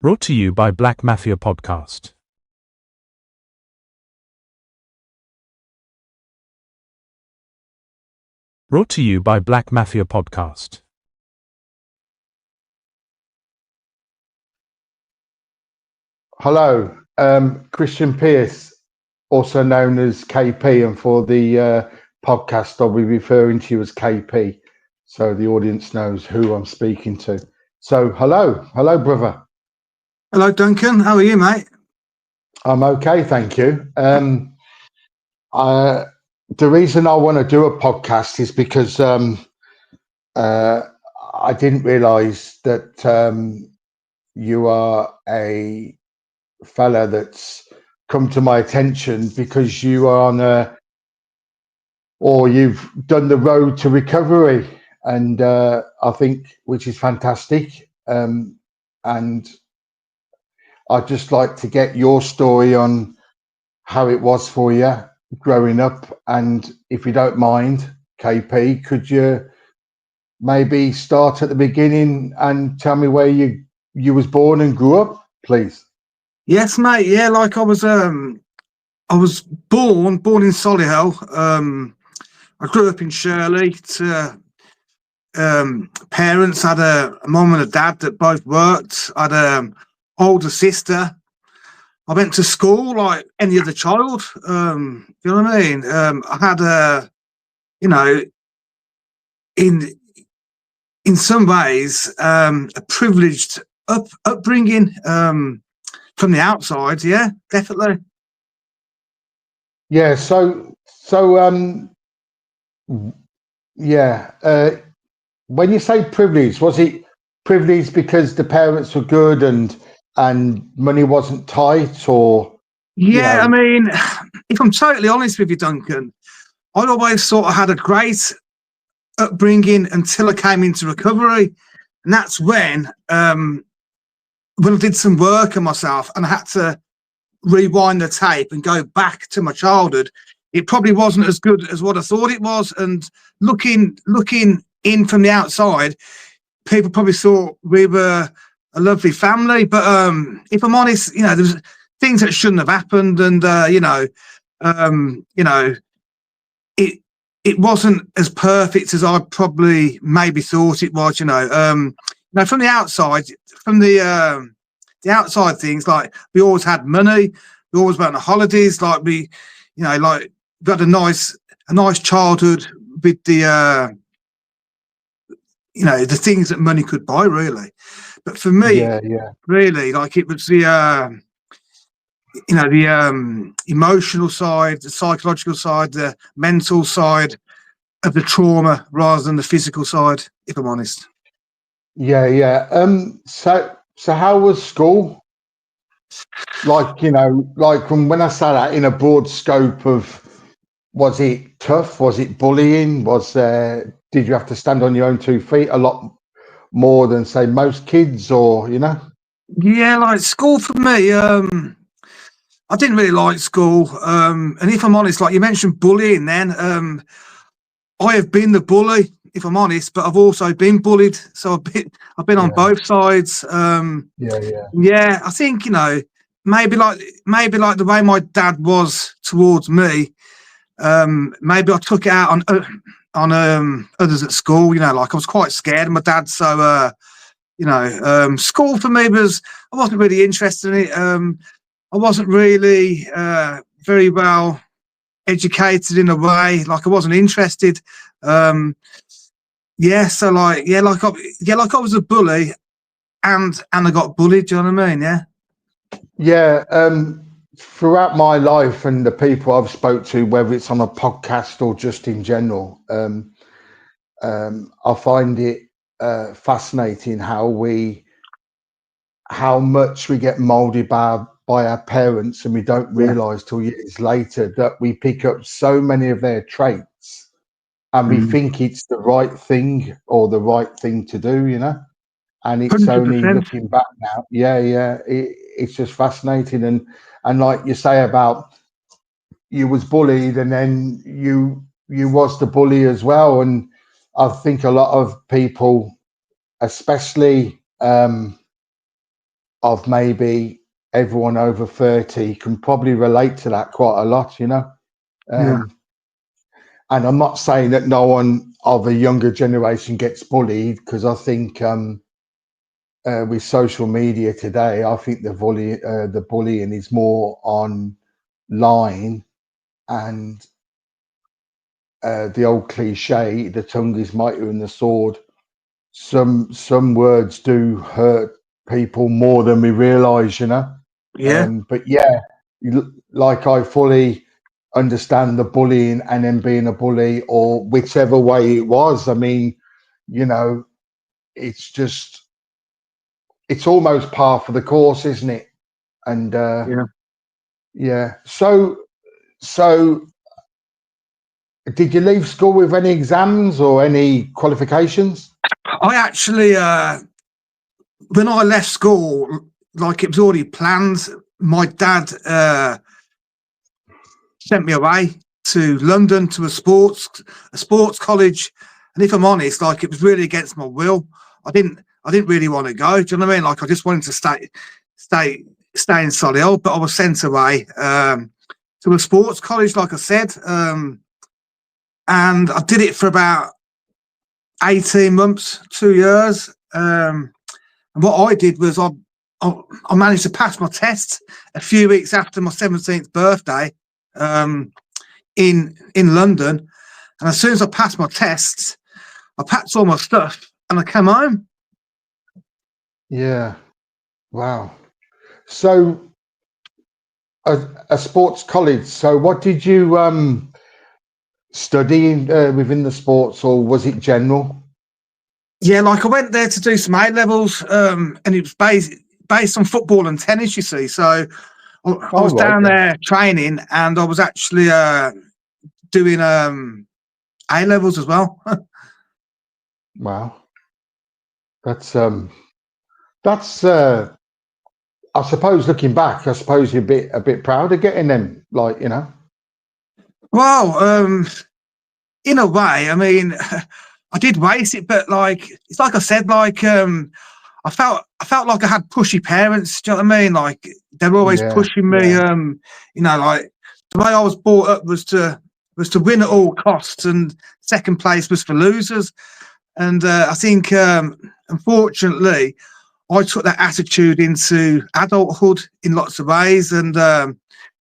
Brought to you by Black Mafia Podcast. Brought to you by Black Mafia Podcast. Hello, Christian Pearce, also known as KP, and for the podcast, I'll be referring to you as KP, so the audience knows who I'm speaking to. So, hello, brother. Hello, Duncan. How are you, mate? I'm okay, thank you. The reason I want to do a podcast is because I didn't realise that you are a fella that's come to my attention because you are you've done the road to recovery, and I think, which is fantastic. And I'd just like to get your story on how it was for you growing up, and if you don't mind, KP, could you maybe start at the beginning and tell me where you was born and grew up, please? Yes, mate. Yeah, like I was born in Solihull. I grew up in Shirley. Parents had a mum and a dad that both worked. I had an older sister. I went to school like any other child. You know what I mean? I had in some ways a privileged upbringing from the outside. Yeah, definitely. Yeah. When you say privilege, was it privilege because the parents were good and money wasn't tight, or? Yeah, I mean, if I'm totally honest with you, Duncan, I always sort of had a great upbringing until I came into recovery, and that's when I did some work on myself and I had to rewind the tape and go back to my childhood. It probably wasn't as good as what I thought it was, and looking in from the outside, people probably thought we were a lovely family, but if I'm honest, there was things that shouldn't have happened, and it wasn't as perfect as I probably maybe thought it was. From the outside, from the outside things, like we always had money, we always went on holidays, like we got a nice childhood with the the things that money could buy, really. But for me, really, like, it was the emotional side, the psychological side, the mental side of the trauma rather than the physical side, if I'm honest. So how was school? Like from when I say that in a broad scope of, was it tough? Was it bullying? Did you have to stand on your own 2 feet a lot more than, say, most kids, or? Yeah, like school for me, I didn't really like school. And if I'm honest, like you mentioned bullying then, I have been the bully, if I'm honest, but I've also been bullied. So I've been on both sides. Yeah, I think, maybe like the way my dad was towards me, maybe I took it out on others at school. Like I was quite scared of my dad. So school for me I wasn't really interested in it. I wasn't really very well educated in a way. Like I wasn't interested. I was a bully, and I got bullied. Do you know what I mean? Yeah. Throughout my life and the people I've spoke to, whether it's on a podcast or just in general, I find it fascinating how much we get molded by our parents, and we don't realize till years later that we pick up so many of their traits, and we think it's the right thing or the right thing to do, and it's 100%. Only looking back now. It's just fascinating. And like you say about you was bullied, and then you was the bully as well. And I think a lot of people, especially of maybe everyone over 30 can probably relate to that quite a lot, you know. Yeah. And I'm not saying that no one of a younger generation gets bullied, because I think with social media today, I think the bullying is more online, and the old cliche, the tongue is mightier than the sword. Some words do hurt people more than we realise, you know. Yeah. But yeah, like, I fully understand the bullying and then being a bully, or whichever way it was. I mean, you know, it's just, it's almost par for the course, isn't it? And Yeah. yeah. So did you leave school with any exams or any qualifications? I actually, when I left school, like it was already planned. My dad sent me away to London to a sports college, and if I'm honest, like it was really against my will. I didn't really want to go. Do you know what I mean? Like I just wanted to stay in Solihull, but I was sent away to a sports college, like I said, and I did it for about 18 months, 2 years. And what I did was I managed to pass my test a few weeks after my 17th birthday in London. And as soon as I passed my tests, I packed all my stuff and I came home. Yeah. Wow. So a sports college. So what did you study within the sports, or was it general? Yeah, like I went there to do some A levels, and it was based on football and tennis. You see, so I was Right. down Yeah. there training, and I was actually doing A levels as well. Wow. That's I suppose, looking back, I suppose you're a bit proud of getting them, like, you know. Well, in a way, I mean, I did waste it, but like it's like I said, like I felt like I had pushy parents. Do you know what I mean? Like they were always Yeah. pushing me. Yeah. You know, like the way I was brought up was to win at all costs, and second place was for losers. And I think, unfortunately, I took that attitude into adulthood in lots of ways, and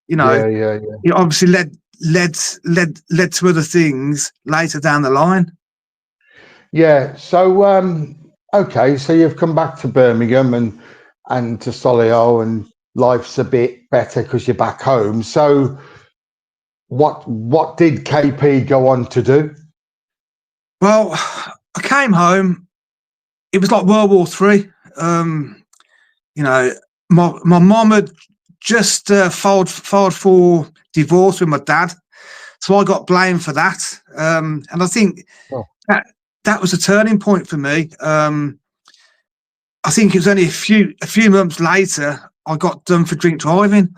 you know, Yeah. Yeah. Yeah. it obviously led to other things later down the line. Yeah. So okay, so you've come back to Birmingham and to Solihull, and life's a bit better because you're back home. So what did KP go on to do? Well, I came home. It was like World War Three. You know, my mum had just filed for divorce with my dad, so I got blamed for that. And I think Oh. that was a turning point for me. I think it was only a few months later I got done for drink driving.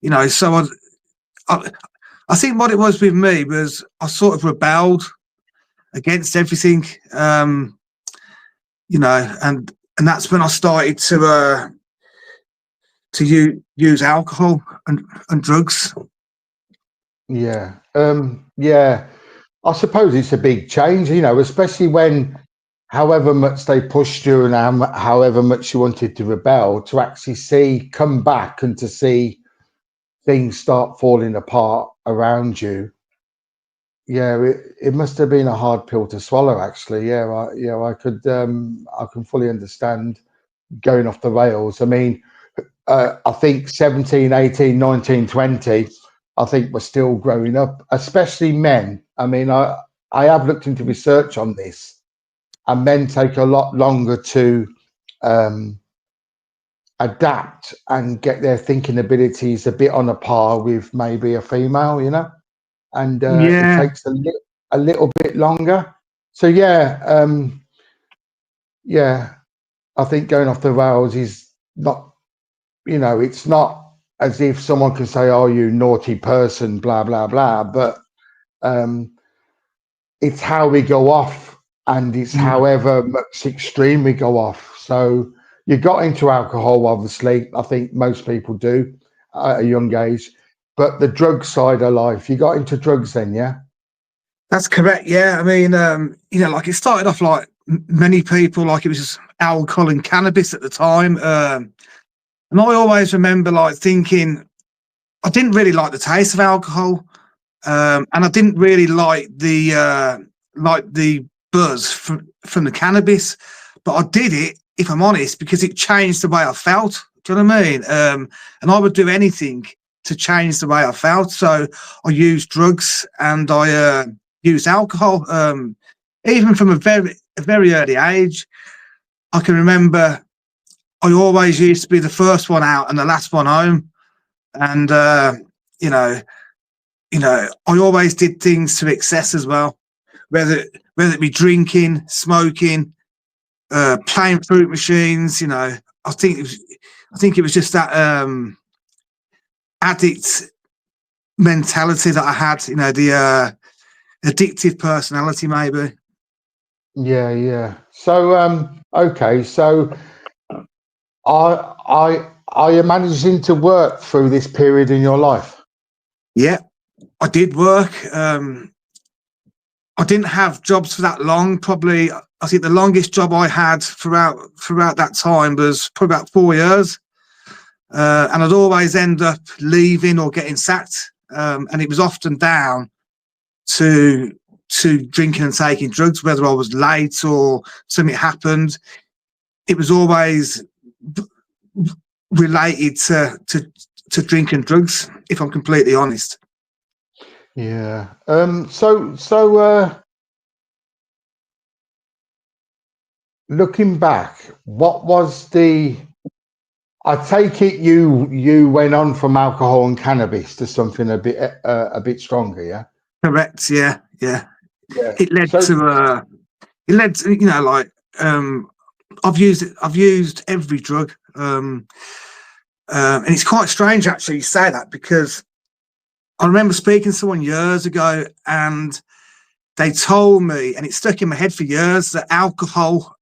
You know, so I think what it was with me was I sort of rebelled against everything. You know, and that's when I started to use alcohol and drugs. Yeah. Yeah. I suppose it's a big change, you know, especially when, however much they pushed you and however much you wanted to rebel, to actually come back and to see things start falling apart around you. Yeah, it must have been a hard pill to swallow, actually. Yeah, I can fully understand going off the rails. I mean, I think 17, 18, 19, 20, I think we're still growing up, especially men. I mean, I have looked into research on this, and men take a lot longer to adapt and get their thinking abilities a bit on a par with maybe a female, you know, and it Yeah, takes a little bit longer. So yeah, yeah, I think going off the rails is not, you know, it's not as if someone can say, "Oh, you naughty person," blah blah blah, but it's how we go off, and it's however much extreme we go off. So you got into alcohol, obviously. I think most people do at a young age. But the drug side of life, you got into drugs then, yeah? That's correct. Yeah, I mean, like it started off like many people, like it was just alcohol and cannabis at the time, and I always remember like thinking I didn't really like the taste of alcohol, and I didn't really like the buzz from the cannabis, but I did it, if I'm honest, because it changed the way I felt. Do you know what I mean? And I would do anything to change the way I felt. So I used drugs and I used alcohol, even from a very early age. I can remember I always used to be the first one out and the last one home, and you know, I always did things to excess as well, whether it be drinking, smoking, playing fruit machines. I think it was just that addict mentality that I had. The addictive personality, maybe. Yeah. So, okay. So, are you managing to work through this period in your life? Yeah, I did work. I didn't have jobs for that long. Probably, I think the longest job I had throughout that time was probably about 4 years. And I'd always end up leaving or getting sacked. And it was often down to drinking and taking drugs, whether I was late or something happened. It was always related to drink and drugs, if I'm completely honest. Yeah. So looking back, what was I take it you went on from alcohol and cannabis to something a bit stronger, yeah? Correct. Yeah. It led So, to like I've used every drug, and it's quite strange actually you say that, because I remember speaking to someone years ago and they told me, and it stuck in my head for years, that alcohol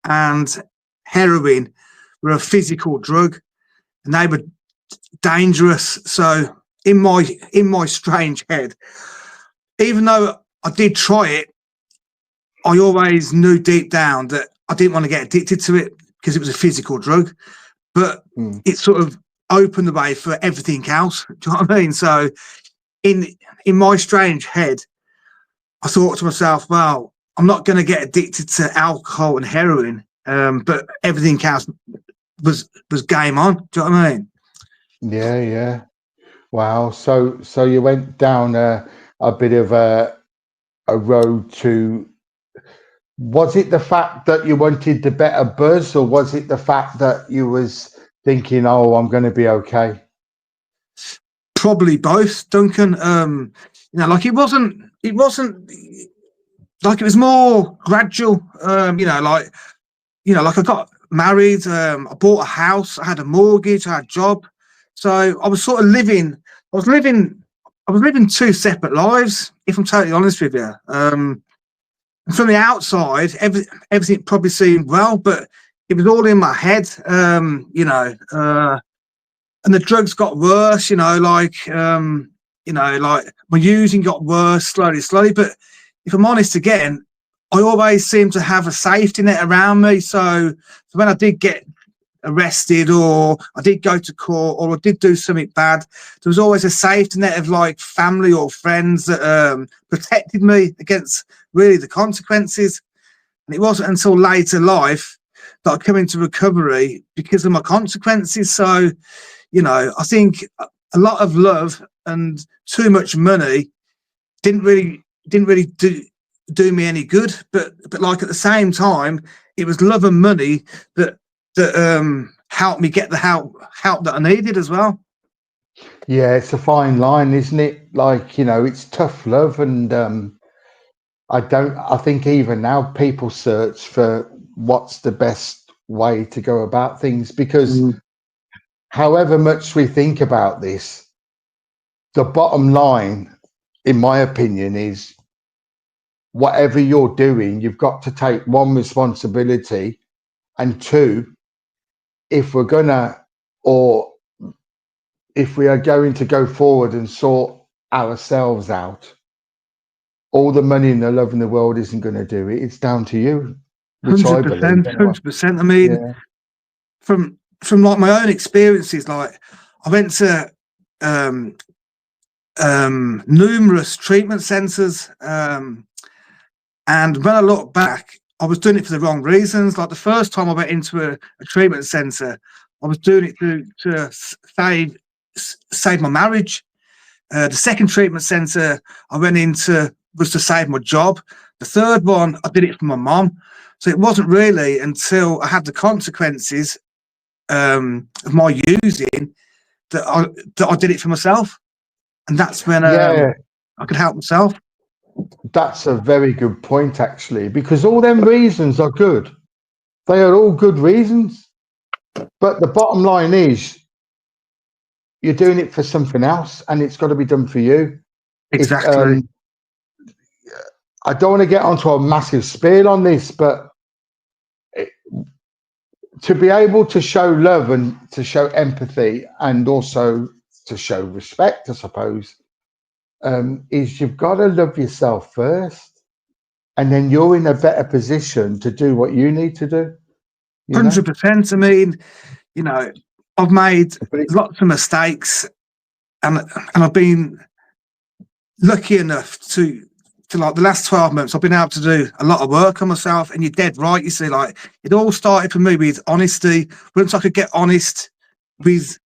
and heroin were a physical drug and they were dangerous. So in my strange head, even though I did try it, I always knew deep down that I didn't want to get addicted to it because it was a physical drug, but it sort of opened the way for everything else. Do you know what I mean? So in my strange head, I thought to myself, well, I'm not going to get addicted to alcohol and heroin, but everything else was game on. Do you know what I mean? yeah. Wow. So you went down a bit of a road to. Was it the fact that you wanted the better buzz, or was it the fact that you was thinking, "Oh, I'm going to be okay"? Probably both, Duncan. Like it wasn't like, it was more gradual. Like I got married, I bought a house, I had a mortgage, I had a job. So I was sort of living two separate lives, if I'm totally honest with you. From the outside, everything probably seemed well, but it was all in my head. And the drugs got worse, like my using got worse slowly. But if I'm honest again, I always seemed to have a safety net around me. So when I did get arrested, or I did go to court, or I did do something bad, there was always a safety net of like family or friends that protected me against really the consequences. And it wasn't until later life that I come into recovery because of my consequences. So, I think a lot of love and too much money didn't really do me any good. But like at the same time, it was love and money that helped me get the help that I needed as well. Yeah, it's a fine line, isn't it? Like, it's tough love, and I think even now people search for what's the best way to go about things, because however much we think about this, the bottom line, in my opinion, is whatever you're doing, you've got to take one, responsibility, and two, if we're gonna, or if we are going to go forward and sort ourselves out, all the money and the love in the world isn't going to do it. It's down to you, which I believe. 100%. I mean, Yeah. from like my own experiences, like I went to numerous treatment centres, and when I look back, I was doing it for the wrong reasons. Like the first time I went into a treatment centre, I was doing it to save my marriage. The second treatment centre I went into was to save my job. The third one, I did it for my mom. So it wasn't really until I had the consequences of my using that I did it for myself. And that's when I could help myself. That's a very good point, actually, because all them reasons are good. They are all good reasons. But the bottom line is you're doing it for something else, and it's got to be done for you. Exactly. I don't want to get onto a massive spiel on this, but to be able to show love and to show empathy and also to show respect, I suppose, is you've got to love yourself first, and then you're in a better position to do what you need to do. 100%. I mean, you know, I've made lots of mistakes, and I've been lucky enough to like the last 12 months, I've been able to do a lot of work on myself. And you're dead right. You see, like it all started for me with honesty. Once I could get honest with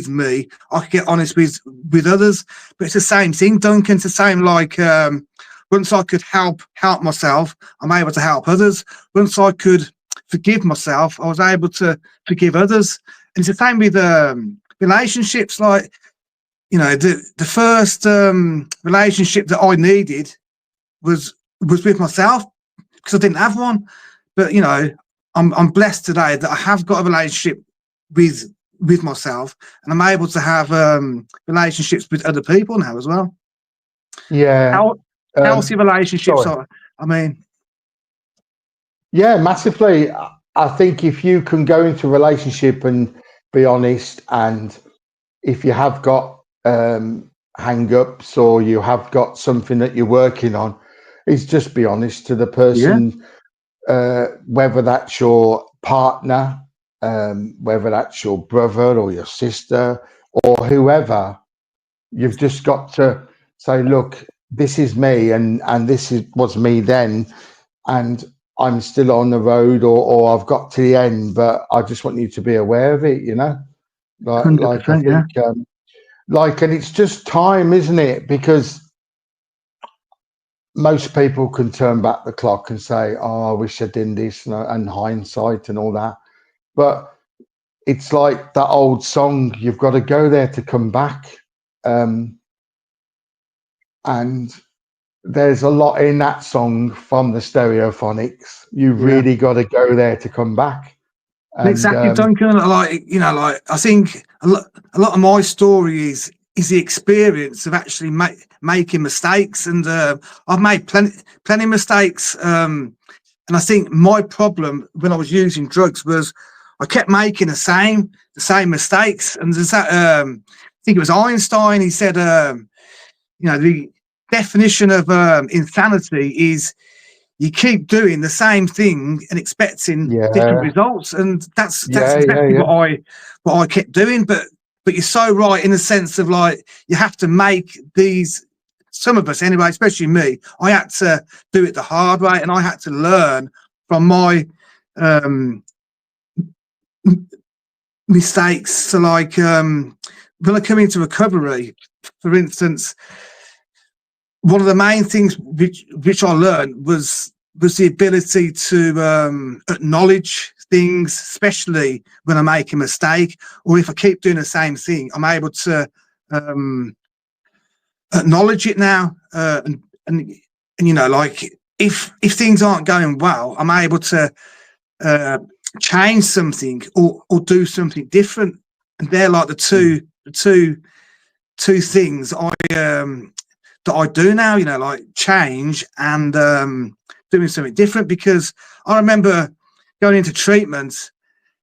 me, I could get honest with others. But it's the same thing, Duncan. It's the same. Like once I could help myself, I'm able to help others. Once I could forgive myself, I was able to forgive others. And it's the same with relationships. Like, you know, the first relationship that I needed was with myself, because I didn't have one. But you know, I'm blessed today that I have got a relationship with myself, and I'm able to have relationships with other people now as well. Yeah, healthy relationships. I mean, yeah, massively. I think if you can go into a relationship and be honest, and if you have got hang-ups or you have got something that you're working on, is just be honest to the person, whether that's your partner, whether that's your brother or your sister or whoever. You've just got to say, look, this is me, and this was me then, and I'm still on the road, or I've got to the end, but I just want you to be aware of it, you know. Like I think and it's just time, isn't it? Because most people can turn back the clock and say, oh, I wish I did this, and hindsight and all that. But it's like that old song, you've got to go there to come back. And there's a lot in that song from the Stereophonics. You've really got to go there to come back. And, exactly, Duncan. Like, you know, like I think a lot of my story is the experience of actually making mistakes, and I've made plenty of mistakes. And I think my problem when I was using drugs was I kept making the same mistakes. And there's that I think it was Einstein. He said, you know, the definition of insanity is you keep doing the same thing and expecting different results, and that's exactly what I kept doing. But you're so right in the sense of like you have to make these. Some of us, anyway, especially me, I had to do it the hard way, and I had to learn from my mistakes. So, like when I come into recovery, for instance, one of the main things which I learned was the ability to acknowledge things, especially when I make a mistake, or if I keep doing the same thing, I'm able to acknowledge it now. And you know, like if things aren't going well, I'm able to change something or do something different. And they're like the two things that I do now, you know, like change and doing something different. Because I remember going into treatment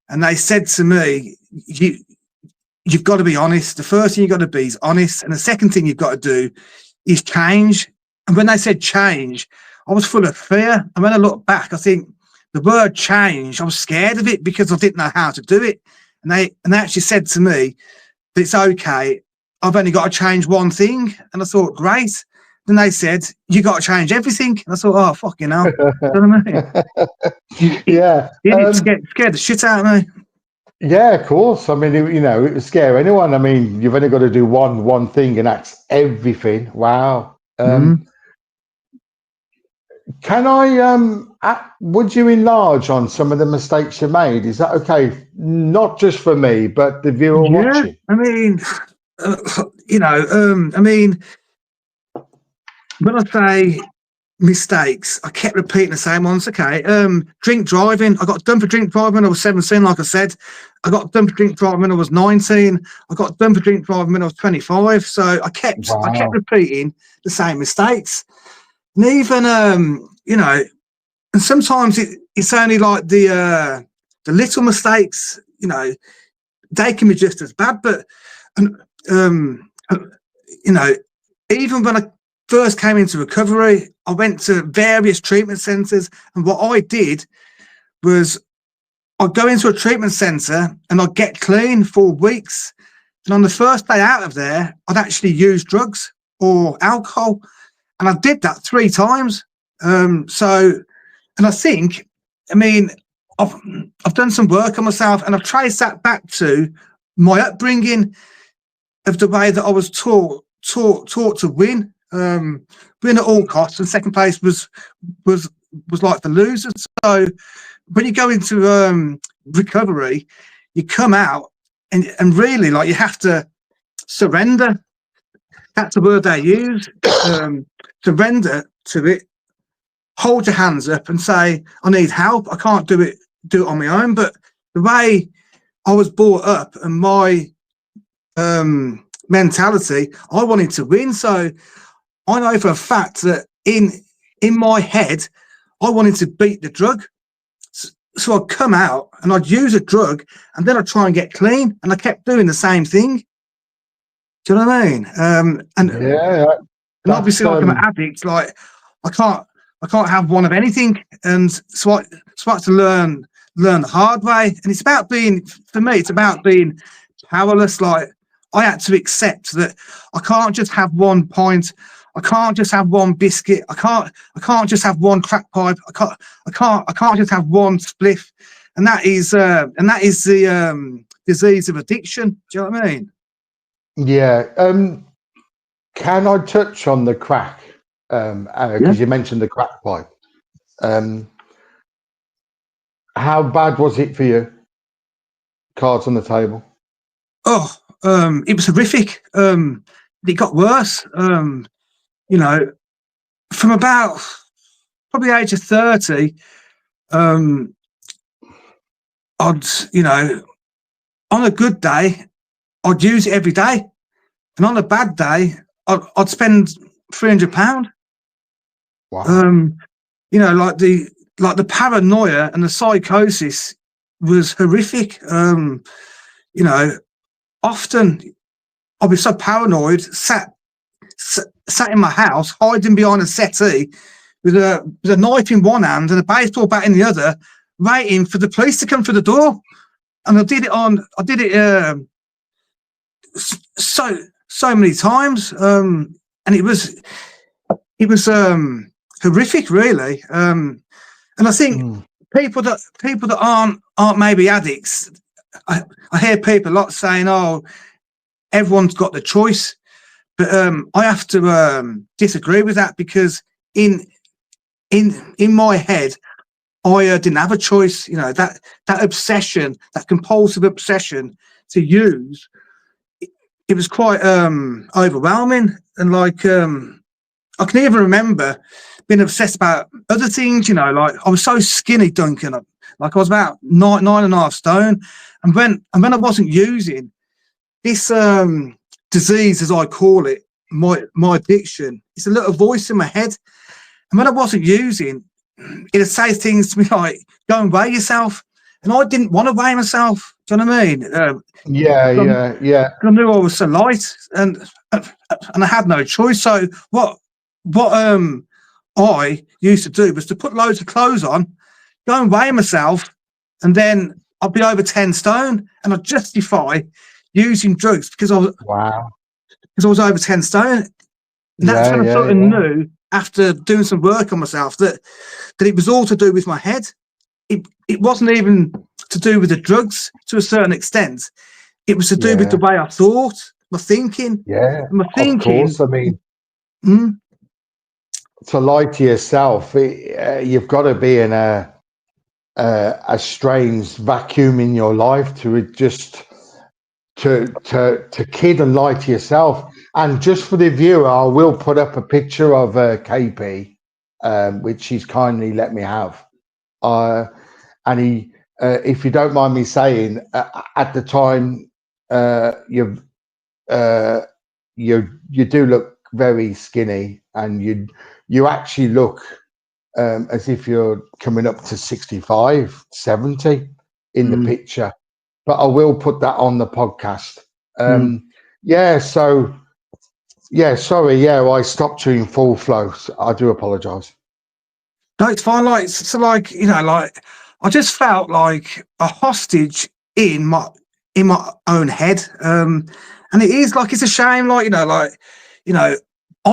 and they said to me, you've got to be honest. The first thing you've got to be is honest, and the second thing you've got to do is change. And when they said change, I was full of fear. And when I look back, I think the word change, I was scared of it because I didn't know how to do it. And they actually said to me, it's okay, I've only got to change one thing. And I thought, great. Then they said, you got to change everything. And I thought, oh, fucking hell. You know what I mean? Yeah. It scared the shit out of me. Yeah, of course. I mean, it would scare anyone. I mean, you've only got to do one thing and that's everything. Wow. Can I, would you enlarge on some of the mistakes you made? Is that okay? Not just for me, but the viewer watching. I mean, I mean, when I say mistakes, I kept repeating the same ones. Okay, drink driving. I got done for drink driving when I was 17, like I said. I got done for drink driving when I was 19. I got done for drink driving when I was 25. So I kept repeating the same mistakes. And even, and sometimes it's only like the little mistakes, they can be just as bad. But, even when I first came into recovery, I went to various treatment centres. And what I did was I'd go into a treatment centre and I'd get clean for weeks. And on the first day out of there, I'd actually use drugs or alcohol. And I did that 3 times. And I think, I've done some work on myself, and I've traced that back to my upbringing of the way that I was taught to win at all costs, and second place was like the losers. So when you go into recovery, you come out and really, like, you have to surrender. That's the word they use. Surrender to it. Hold your hands up and say, I need help. I can't do it on my own. But the way I was brought up and my mentality, I wanted to win. So I know for a fact that in my head, I wanted to beat the drug. So I'd come out and I'd use a drug, and then I'd try and get clean. And I kept doing the same thing. Do you know what I mean? And obviously, like, I'm an addict. Like, I can't have one of anything. And so I had to learn the hard way. And it's about being powerless. Like, I had to accept that I can't just have one pint. I can't just have one biscuit. I can't just have one crack pipe. I can't just have one spliff. And that is the disease of addiction. Do you know what I mean? Yeah. Can I touch on the crack? Because you mentioned the crack pipe. How bad was it for you? Cards on the table. Oh, it was horrific. It got worse. From about probably the age of 30, I'd, on a good day, I'd use it every day. And on a bad day, I'd spend £300. Wow. Like the paranoia and the psychosis was horrific. Often I'd be so paranoid, sat in my house, hiding behind a settee with a knife in one hand and a baseball bat in the other, waiting for the police to come through the door. And I did it so many times, and it was horrific, really. And I think people that aren't maybe addicts, I hear people a lot saying, "Oh, everyone's got the choice," but I have to disagree with that, because in my head, I didn't have a choice. That obsession, that compulsive obsession to use, it was quite overwhelming. And like, I can even remember being obsessed about other things. Like, I was so skinny, Duncan. Like, I was about 9.5 stone, and when I wasn't using this disease, as I call it, my addiction, it's a little voice in my head. And when I wasn't using, it'd say things to me like, "Go and weigh yourself." and I didn't want to weigh myself. Do you know what I mean? Yeah. I knew I was so light, and I had no choice. So what I used to do was to put loads of clothes on, go and weigh myself, and then I'd be over 10 stone, and I'd justify using drugs because I was over 10 stone. And that's when I sort of knew, after doing some work on myself, that it was all to do with my head. It wasn't even to do with the drugs to a certain extent. It was to do with the way I thought, my thinking. Yeah, my thinking. Of course. I mean, to lie to yourself, you've got to be in a strange vacuum in your life to just to kid and lie to yourself. And just for the viewer, I will put up a picture of KP, which he's kindly let me have. And he, if you don't mind me saying, at the time, you do look very skinny, and you actually look as if you're coming up to 65, 70 in the picture. But I will put that on the podcast. Sorry, I stopped you in full flow. So I do apologise. No, it's fine. I just felt like a hostage in my own head. And it is it's a shame. I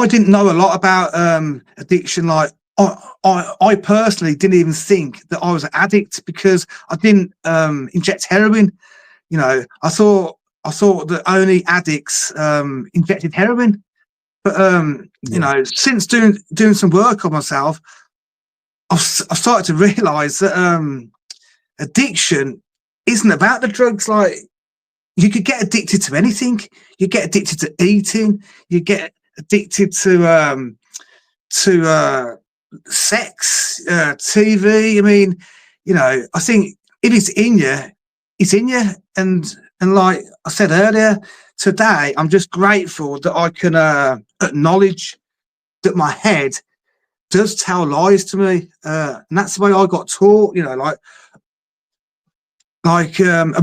didn't know a lot about addiction. I personally didn't even think that I was an addict because I didn't inject heroin. I thought that only addicts injected heroin. But since doing some work on myself, I've started to realise that addiction isn't about the drugs. You could get addicted to anything. You get addicted to eating. You get addicted to sex, TV. I mean, I think if it's in you, it's in you. And like I said earlier, today I'm just grateful that I can acknowledge that my head does tell lies to me, and that's the way I got taught. A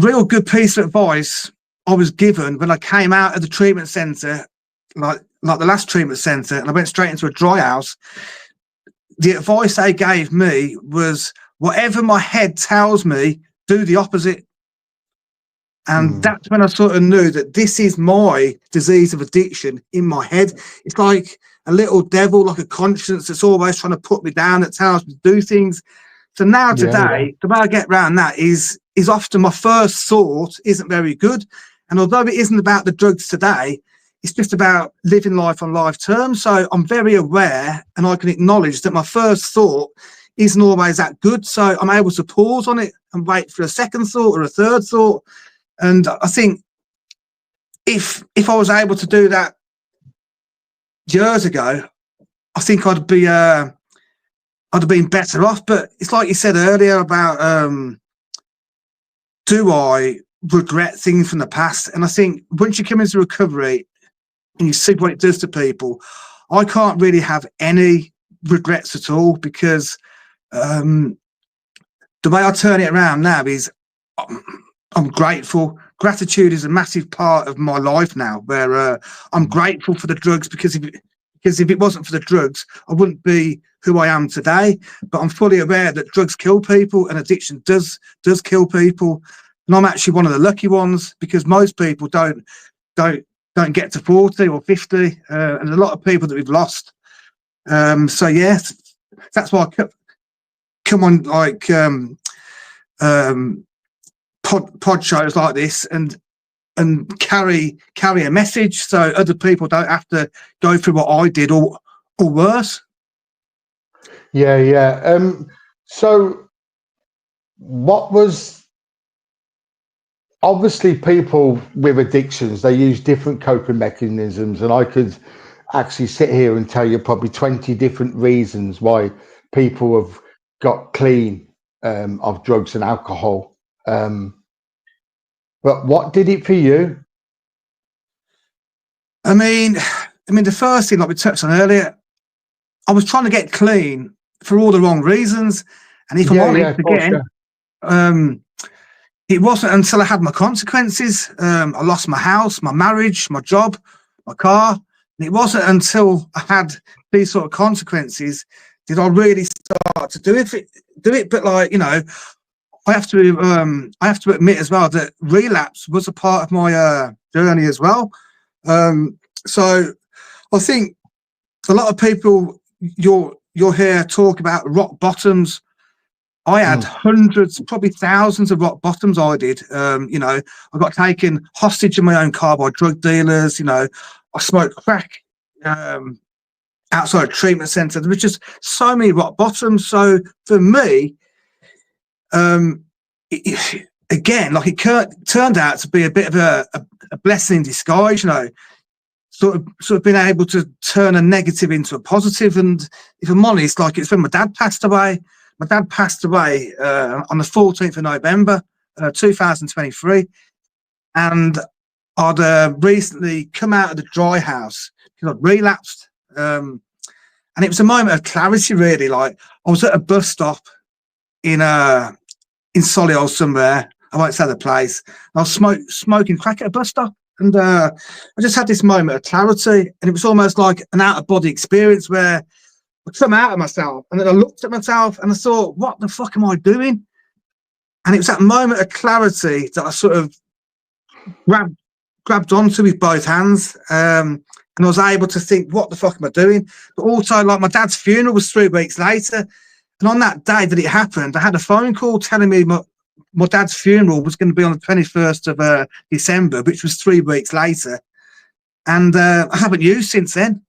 real good piece of advice I was given when I came out of the treatment centre, like the last treatment centre, and I went straight into a dry house. The advice they gave me was, whatever my head tells me, do the opposite. And that's when I sort of knew that this is my disease of addiction in my head. It's like a little devil, like a conscience that's always trying to put me down, that tells me to do things. So now today, the way I get around that is often my first thought isn't very good. And although it isn't about the drugs today, it's just about living life on life terms. So I'm very aware, and I can acknowledge that my first thought isn't always that good. So I'm able to pause on it and wait for a second thought or a third thought. And I think if I was able to do that years ago, I think I'd have been better off. But it's like you said earlier about do I regret things from the past? And I think once you come into recovery and you see what it does to people, I can't really have any regrets at all, because the way I turn it around now is I'm grateful. Gratitude is a massive part of my life now, where I'm grateful for the drugs, because if it wasn't for the drugs, I wouldn't be who I am today. But I'm fully aware that drugs kill people, and addiction does kill people. And I'm actually one of the lucky ones, because most people don't get to 40 or 50, and a lot of people that we've lost. So yes, that's why I come on pod shows like this and carry a message, so other people don't have to go through what I did or worse. So what was, obviously people with addictions, they use different coping mechanisms, and I could actually sit here and tell you probably 20 different reasons why people have got clean of drugs and alcohol. But what did it for you? I mean, the first thing, like we touched on earlier, I was trying to get clean for all the wrong reasons. And if I'm honest, It wasn't until I had my consequences. I lost my house, my marriage, my job, my car. And it wasn't until I had these sort of consequences did I really start to do it. But like, you know, I have to admit as well that relapse was a part of my journey as well. So I think a lot of people you'll hear talk about rock bottoms. I had hundreds, probably thousands of rock bottoms. I did. You know, I got taken hostage in my own car by drug dealers. You know, I smoked crack outside a treatment centre. There was just so many rock bottoms. So for me, again, like it turned out to be a bit of a blessing in disguise. You know, sort of being able to turn a negative into a positive. And if I'm honest, like it's when my dad passed away. My dad passed away on the 14th of November, 2023. And I'd recently come out of the dry house because I'd relapsed. And it was a moment of clarity, really. Like I was at a bus stop in Solihull somewhere. I won't say the place. I was smoking crack at a bus stop. And I just had this moment of clarity. And it was almost like an out-of-body experience where I come out of myself, and then I looked at myself and I thought, what the fuck am I doing? And it was that moment of clarity that I sort of grabbed onto with both hands. And I was able to think, what the fuck am I doing? But also, like, my dad's funeral was 3 weeks later. And on that day that it happened, I had a phone call telling me my dad's funeral was going to be on the 21st of December, which was 3 weeks later. And I haven't used since then.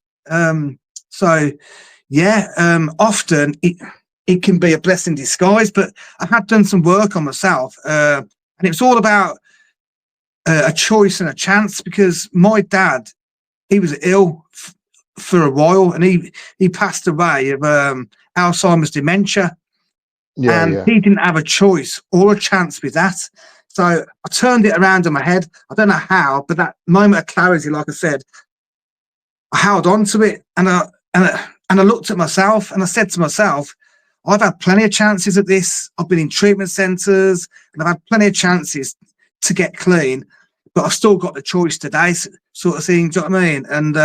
So yeah, often it can be a blessing in disguise, but I had done some work on myself, and it was all about a choice and a chance, because my dad, he was ill for a while, and he passed away of Alzheimer's dementia, and he didn't have a choice or a chance with that. So I turned it around in my head. I don't know how, but that moment of clarity, like I said, I held on to it, and I looked at myself and I said to myself, I've had plenty of chances at this. I've been in treatment centres and I've had plenty of chances to get clean, but I've still got the choice today, sort of thing. Do you know what I mean? And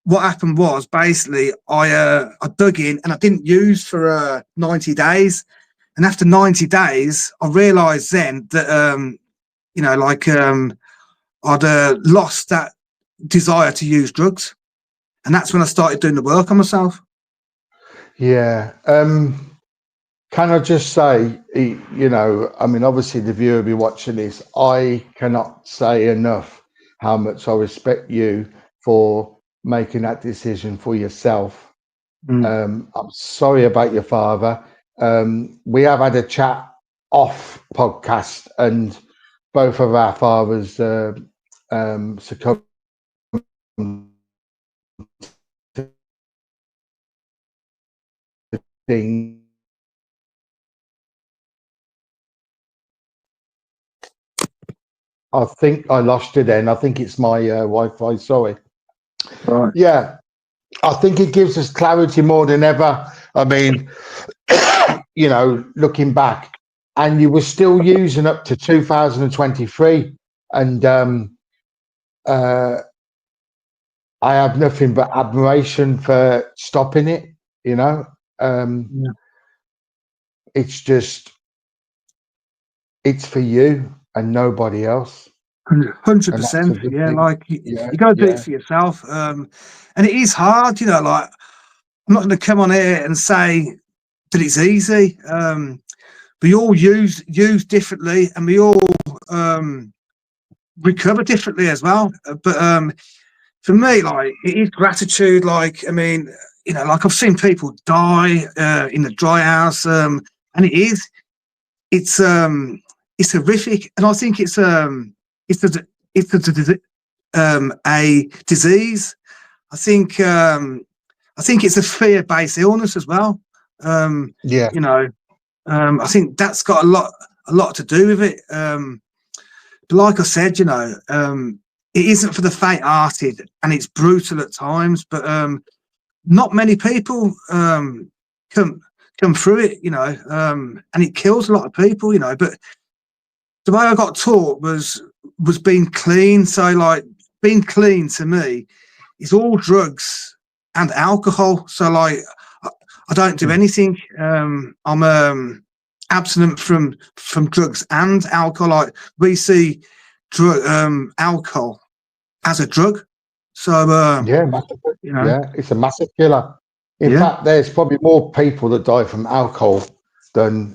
what happened was basically I dug in and I didn't use for 90 days. And after 90 days, I realised then that, you know, like I'd lost that desire to use drugs. And that's when I started doing the work on myself. Yeah. Can I just say, you know, I mean, obviously the viewer will be watching this. I cannot say enough how much I respect you for making that decision for yourself. I'm sorry about your father. We have had a chat off podcast, and both of our fathers succumbed thing. I think I lost you then. I think it's my Wi-Fi. Sorry. Right. Yeah, I think it gives us clarity more than ever. I mean, you know, looking back, and you were still using up to 2023, and I have nothing but admiration for stopping it. You know, it's just, it's for you and nobody else. 100%. Yeah, like you got to do it for yourself. And it is hard, you know, like I'm not going to come on here and say that it's easy. We all use differently, and we all recover differently as well. But for me, like, it is gratitude. Like, I mean, you know, like I've seen people die in the dry house, and it's horrific, and I think it's a disease. I think it's a fear-based illness as well. You know, I think that's got a lot to do with it. But like I said, you know, it isn't for the faint-hearted, and it's brutal at times. But not many people come come through it, and it kills a lot of people, but the way I got taught was being clean. So like being clean to me is all drugs and alcohol. So like I don't do anything. I'm abstinent from drugs and alcohol. Like we see alcohol as a drug. So massively. Yeah, it's a massive killer. In fact, there's probably more people that die from alcohol than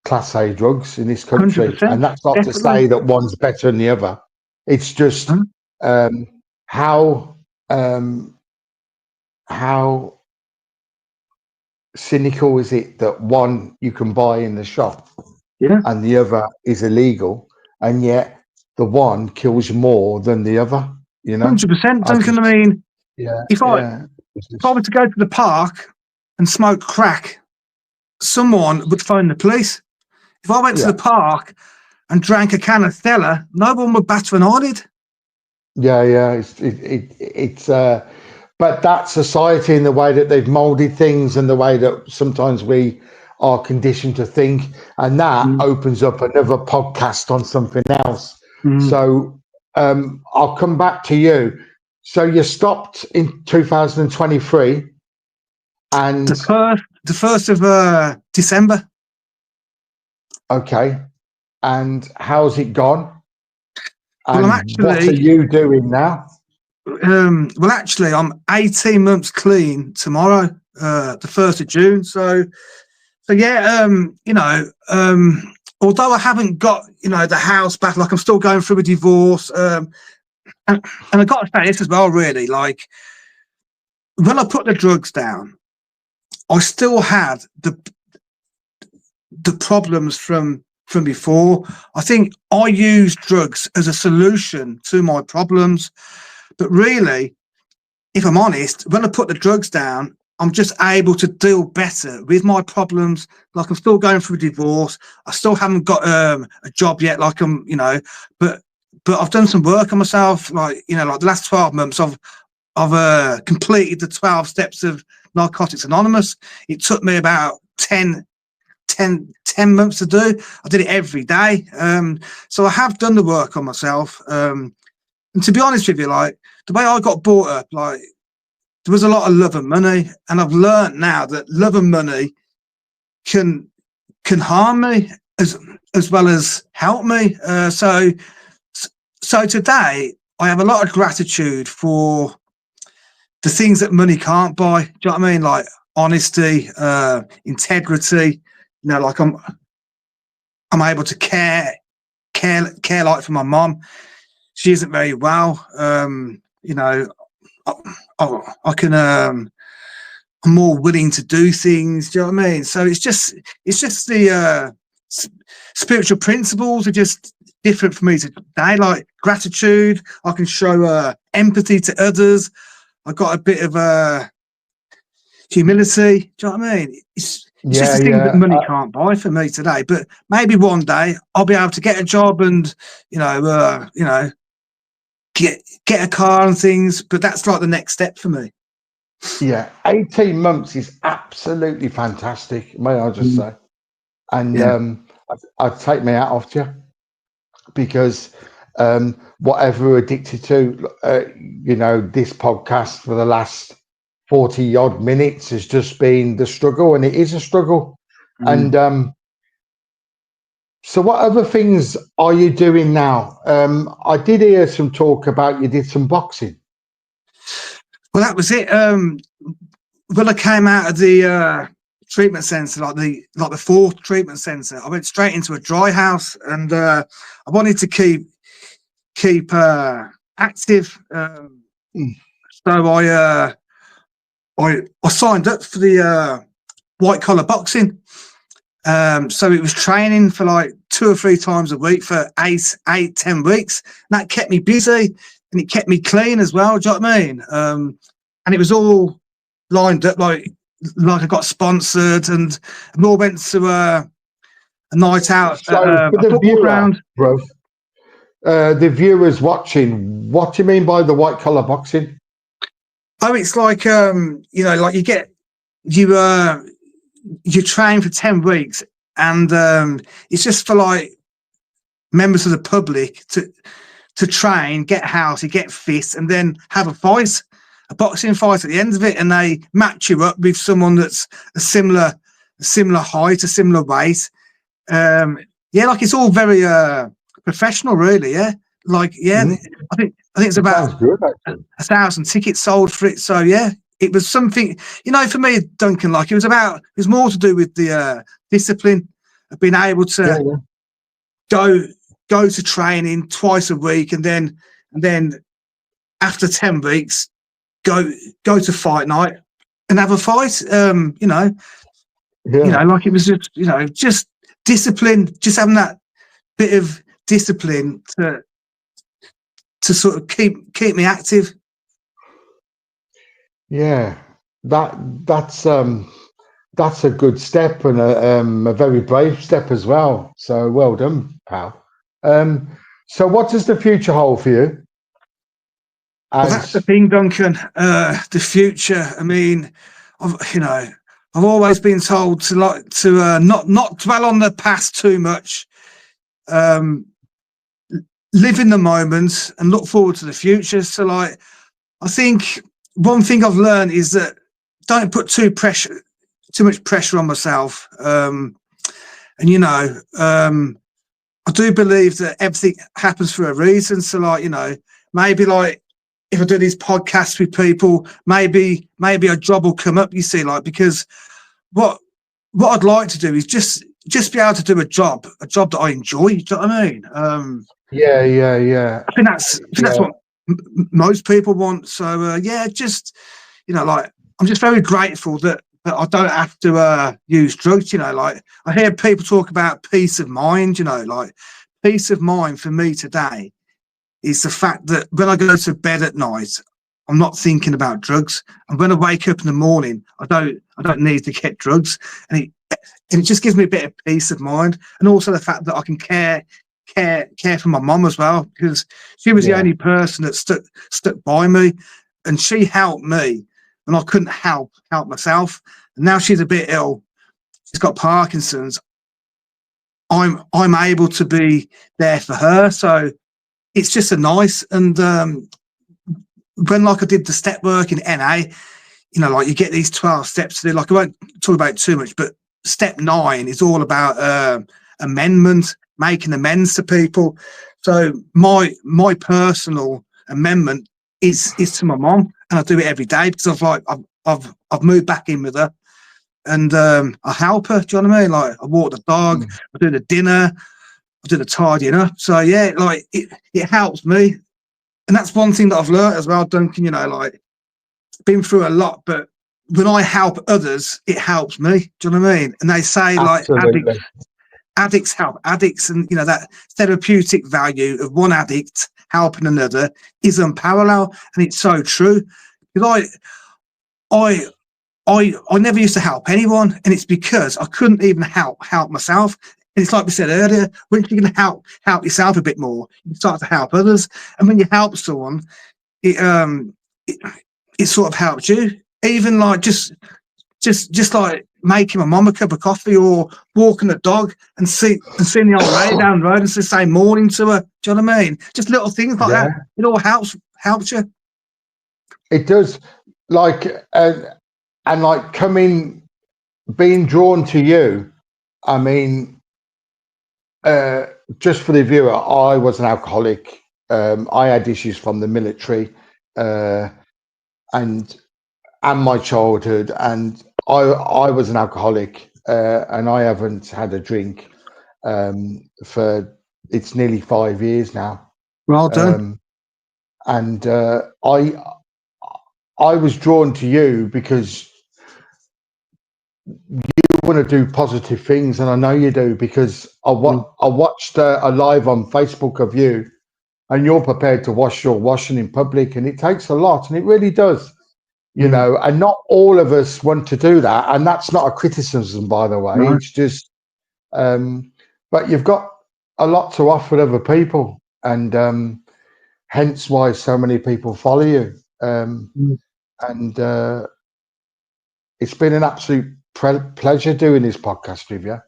Class A drugs in this country, 100%, and that's not to say that one's better than the other. It's just how cynical is it that one you can buy in the shop, and the other is illegal, and yet the one kills more than the other. 100%, Duncan. I mean, if I were to go to the park and smoke crack, someone would phone the police. If I went to the park and drank a can of Stella, no one would bat an eyelid. It's but that's society and the way that they've molded things and the way that sometimes we are conditioned to think, and that opens up another podcast on something else. So I'll come back to you. So you stopped in 2023, and the first of December. Okay, and how's it gone? And well, actually, what are you doing now? Well, actually, I'm 18 months clean tomorrow, the 1st of June. So yeah, although I haven't got, the house back, like I'm still going through a divorce. And I got to say this as well, really, like when I put the drugs down, I still had the problems from before. I think I used drugs as a solution to my problems. But really, if I'm honest, when I put the drugs down, I'm just able to deal better with my problems. Like I'm still going through a divorce. I still haven't got a job yet. Like but I've done some work on myself. Like like the last 12 months, I've completed the 12 steps of Narcotics Anonymous. It took me about 10 months to do. I did it every day. So I have done the work on myself. And to be honest with you, like the way I got brought up, like there was a lot of love and money, and I've learned now that love and money can harm me as well as help me. So today I have a lot of gratitude for the things that money can't buy. Do you know what I mean? Like honesty, integrity. Like I'm able to care like for my mom. She isn't very well. I can. I'm more willing to do things. Do you know what I mean? So it's just the spiritual principles are just different for me today. Like gratitude, I can show empathy to others. I got a bit of humility. Do you know what I mean? It's just the things that money can't buy for me today. But maybe one day I'll be able to get a job and get a car and things. But that's like the next step for me. 18 months is absolutely fantastic, may I just say. And I'd take my hat off to you, because whatever we're addicted to, this podcast for the last 40 odd minutes has just been the struggle, and it is a struggle. And so what other things are you doing now? I did hear some talk about you did some boxing. Well, that was it. When I came out of the treatment centre, like the 4th treatment centre, I went straight into a dry house, and I wanted to keep active. So I signed up for the white collar boxing. So it was training for like 2 or 3 times a week for 10 weeks. And that kept me busy, and it kept me clean as well. Do you know what I mean? And it was all lined up like I got sponsored, and we all went to a night out at a football ground. Bro, the viewers watching, what do you mean by the white collar boxing? Oh, it's like like you you train for 10 weeks, and it's just for like members of the public to train, get healthy, get fit, and then have a fight, a boxing fight at the end of it, and they match you up with someone that's a similar height, a similar weight. Yeah, like it's all very professional, really. Yeah, like I think it's about good, 1,000 tickets sold for it. So yeah, it was something, for me, Duncan. Like it was more to do with the discipline of being able to go to training twice a week, and then after 10 weeks, go to fight night and have a fight. Like it was just discipline, just having that bit of discipline to sort of keep me active. Yeah, that's a good step, and a very brave step as well. So well done, pal. So what does the future hold for you? Well, that's the thing, Duncan. The future. I mean, I've always been told to not dwell on the past too much. Live in the moment and look forward to the future. So, like, I think one thing I've learned is that don't put too much pressure on myself. I do believe that everything happens for a reason. So, like, maybe like if I do these podcasts with people, maybe a job will come up. You see, like, because what I'd like to do is just be able to do a job that I enjoy. Do you know what I mean? Yeah. I think that's what most people want. So just like I'm just very grateful that I don't have to use drugs. Like I hear people talk about peace of mind. Like peace of mind for me today is the fact that when I go to bed at night, I'm not thinking about drugs, and when I wake up in the morning, I don't need to get drugs, and it just gives me a bit of peace of mind, and also the fact that I can care for my mum as well, because she was the only person that stuck by me, and she helped me when I couldn't help myself. And now she's a bit ill, she's got Parkinson's. I'm able to be there for her, so it's just a nice. And when like I did the step work in NA, like you get these 12 steps to do. Like I won't talk about it too much, but step 9 is all about amendment, making amends to people. So my personal amendment is to my mom, and I do it every day because I've moved back in with her, and I help her. Do you know what I mean? Like I walk the dog, I do the dinner, I do the tidying up. So yeah, like it helps me, and that's one thing that I've learned as well, Duncan. Like been through a lot, but when I help others, it helps me. Do you know what I mean? And they say Absolutely. like addicts help addicts, and that therapeutic value of one addict helping another is unparalleled, and it's so true. Because I never used to help anyone, and it's because I couldn't even help myself. And it's like we said earlier, when you can help yourself a bit more, you start to help others, and when you help someone, it sort of helps you. Even like just like making my mum a cup of coffee, or walking the dog and seeing the old lady down the road and just say morning to her. Do you know what I mean? Just little things like that. It all helps you. It does. Like and like being drawn to you. I mean, just for the viewer, I was an alcoholic. I had issues from the military, and my childhood, and I was an alcoholic, and I haven't had a drink for it's nearly 5 years now. Well done. And I was drawn to you because you want to do positive things, and I know you do, because I watched a live on Facebook of you, and you're prepared to wash your washing in public, and it takes a lot, and it really does. And not all of us want to do that, and that's not a criticism, by the way. No. It's just but you've got a lot to offer other people, and hence why so many people follow you. And it's been an absolute pleasure doing this podcast with you,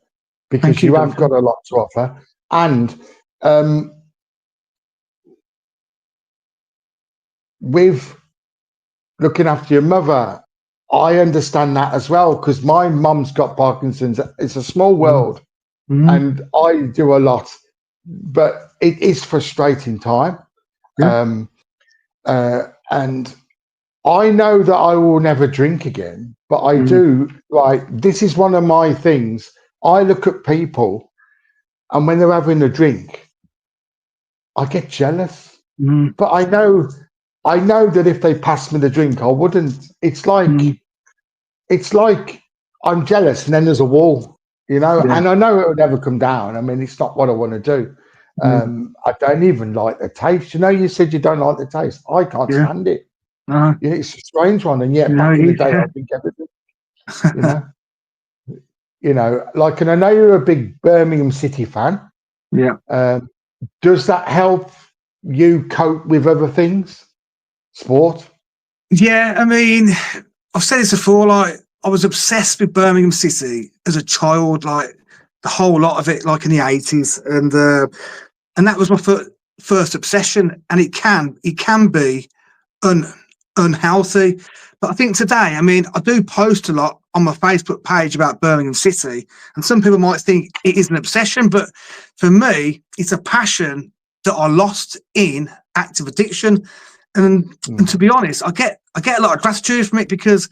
because Thank you, you have Duncan. got a lot to offer. And with looking after your mother, I understand that as well, because my mum's got Parkinson's. It's a small world, and I do a lot, but it is frustrating time. Yeah. And I know that I will never drink again, but I do. Like, this is one of my things. I look at people, and when they're having a drink, I get jealous. But I know that if they passed me the drink, I wouldn't. It's like I'm jealous, and then there's a wall, and I know it will never come down. I mean, it's not what I want to do. I don't even like the taste. You said you don't like the taste. I can't stand it. It's a strange one, and yet back in the day, I think everything. Like, and I know you're a big Birmingham City fan. Yeah. Does that help you cope with other things, sport? Yeah, I mean, I've said this before. Like, I was obsessed with Birmingham City as a child, like the whole lot of it, like in the 80s, and that was my first obsession. And it can be unhealthy. But I think today, I mean, I do post a lot on my Facebook page about Birmingham City, and some people might think it is an obsession, but for me, it's a passion that I lost in active addiction. And to be honest, I get a lot of gratitude from it, because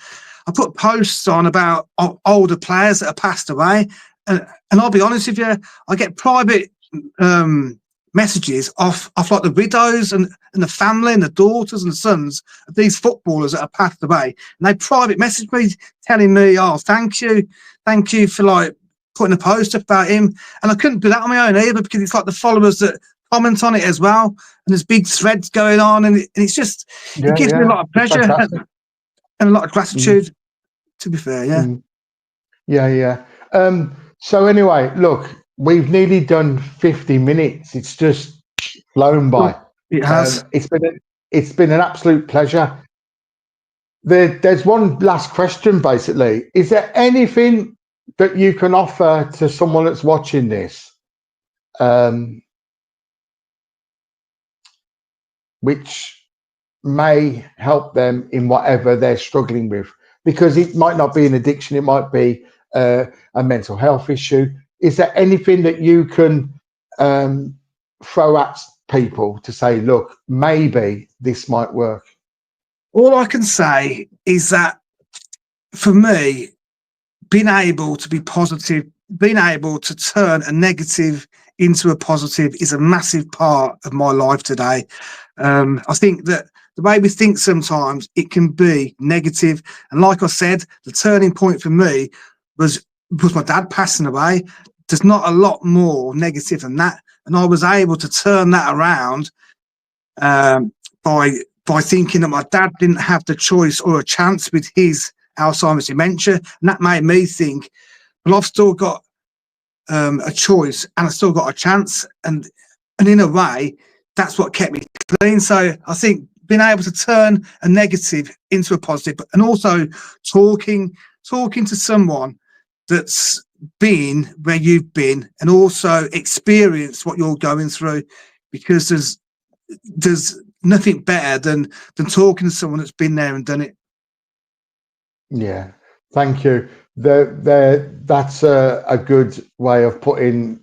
I put posts on about older players that have passed away, and I'll be honest with you, I get private messages off like the widows and the family and the daughters and sons of these footballers that have passed away, and they private message me telling me, "Oh, thank you for like putting a post up about him." And I couldn't do that on my own either, because it's like the followers that comment on it as well, and there's big threads going on, and it's just it gives me a lot of pleasure and a lot of gratitude. To be fair, yeah. So anyway, look, we've nearly done 50 minutes. It's just flown by. It has. It's been an absolute pleasure. There's one last question, basically. Is there anything that you can offer to someone that's watching this, which may help them in whatever they're struggling with? Because it might not be an addiction, it might be a mental health issue. Is there anything that you can throw at people to say, look, maybe this might work? All I can say is that for me, being able to be positive, being able to turn a negative into a positive is a massive part of my life today. I think that the way we think sometimes, it can be negative. And like I said, the turning point for me was my dad passing away. There's not a lot more negative than that. And I was able to turn that around by thinking that my dad didn't have the choice or a chance with his Alzheimer's dementia. And that made me think, well, I've still got a choice, and I've still got a chance. And in a way, that's what kept me clean. So I think being able to turn a negative into a positive, and also talking to someone that's been where you've been and also experienced what you're going through, because there's nothing better than talking to someone that's been there and done it. Yeah, thank you. That's a good way of putting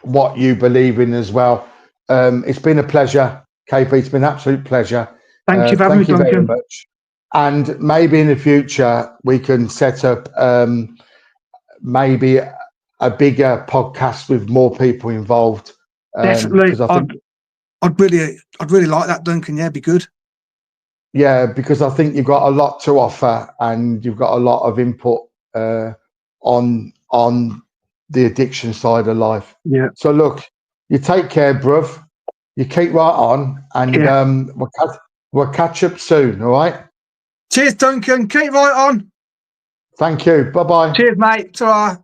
what you believe in as well. It's been a pleasure, KP. It's been an absolute pleasure. Thank you for having me, Thank you very Duncan. much. And maybe in the future we can set up maybe a bigger podcast with more people involved. Definitely, I'd really like that, Duncan. Yeah, be good. Yeah, because I think you've got a lot to offer, and you've got a lot of input on the addiction side of life. Yeah. So look, you take care, bruv. You keep right on, and we'll catch up soon. All right. Cheers, Duncan. Keep right on. Thank you. Bye bye. Cheers, mate. Ta-ra.